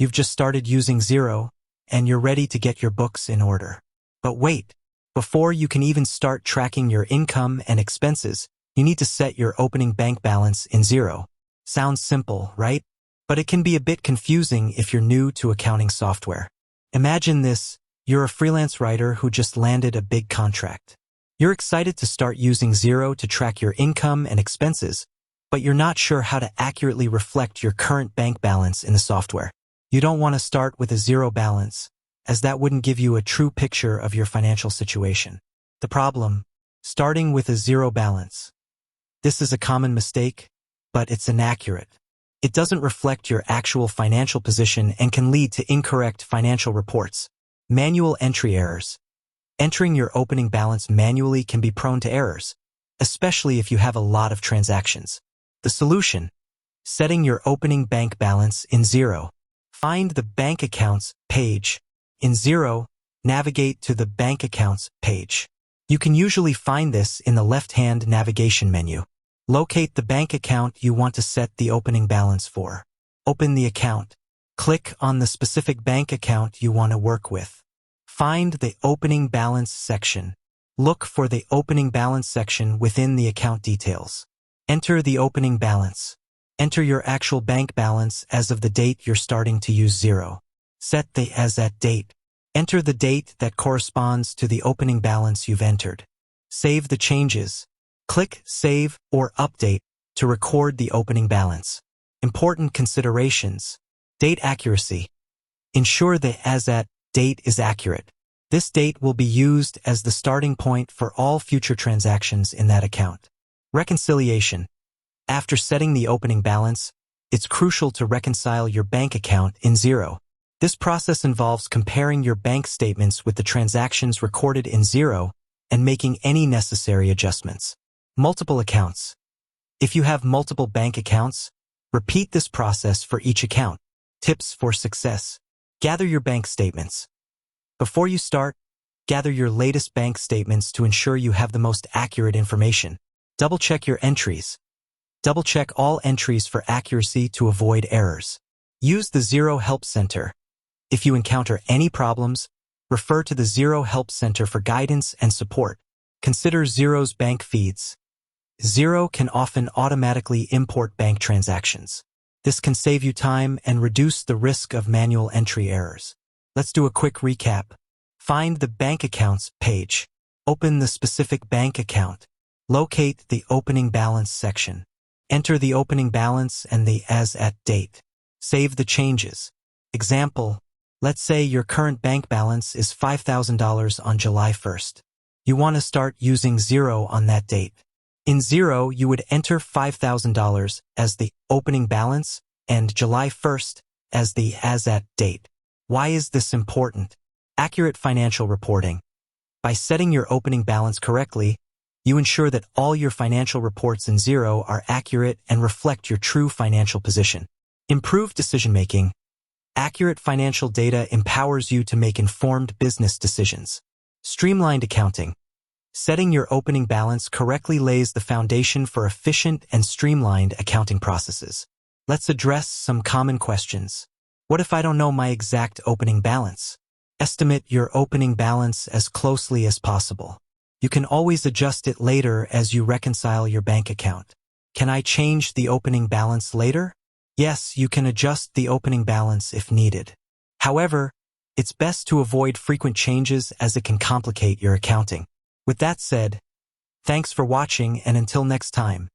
You've just started using Xero, and you're ready to get your books in order. But wait, before you can even start tracking your income and expenses, you need to set your opening bank balance in Xero. Sounds simple, right? But it can be a bit confusing if you're new to accounting software. Imagine this: you're a freelance writer who just landed a big contract. You're excited to start using Xero to track your income and expenses, but you're not sure how to accurately reflect your current bank balance in the software. You don't want to start with a zero balance, as that wouldn't give you a true picture of your financial situation. The problem: starting with a zero balance. This is a common mistake, but it's inaccurate. It doesn't reflect your actual financial position and can lead to incorrect financial reports. Manual entry errors. Entering your opening balance manually can be prone to errors, especially if you have a lot of transactions. The solution: setting your opening bank balance in Xero. Find the Bank Accounts page. In Xero, navigate to the Bank Accounts page. You can usually find this in the left-hand navigation menu. Locate the bank account you want to set the opening balance for. Open the account. Click on the specific bank account you want to work with. Find the Opening Balance section. Look for the Opening Balance section within the account details. Enter the opening balance. Enter your actual bank balance as of the date you're starting to use Xero. Set the as at date. Enter the date that corresponds to the opening balance you've entered. Save the changes. Click Save or Update to record the opening balance. Important considerations. Date accuracy. Ensure the as at date is accurate. This date will be used as the starting point for all future transactions in that account. Reconciliation. After setting the opening balance, it's crucial to reconcile your bank account in Xero. This process involves comparing your bank statements with the transactions recorded in Xero and making any necessary adjustments. Multiple accounts. If you have multiple bank accounts, repeat this process for each account. Tips for success. Gather your bank statements. Before you start, gather your latest bank statements to ensure you have the most accurate information. Double-check your entries. Double-check all entries for accuracy to avoid errors. Use the Xero Help Center. If you encounter any problems, refer to the Xero Help Center for guidance and support. Consider Xero's bank feeds. Xero can often automatically import bank transactions. This can save you time and reduce the risk of manual entry errors. Let's do a quick recap. Find the Bank Accounts page. Open the specific bank account. Locate the Opening Balance section. Enter the opening balance and the as at date. Save the changes. Example: let's say your current bank balance is $5,000 on July 1st. You want to start using Xero on that date. In Xero, you would enter $5,000 as the opening balance and July 1st as the as at date. Why is this important? Accurate financial reporting. By setting your opening balance correctly, you ensure that all your financial reports in Xero are accurate and reflect your true financial position. Improved decision-making. Accurate financial data empowers you to make informed business decisions. Streamlined accounting. Setting your opening balance correctly lays the foundation for efficient and streamlined accounting processes. Let's address some common questions. What if I don't know my exact opening balance? Estimate your opening balance as closely as possible. You can always adjust it later as you reconcile your bank account. Can I change the opening balance later? Yes, you can adjust the opening balance if needed. However, it's best to avoid frequent changes as it can complicate your accounting. With that said, thanks for watching, and until next time.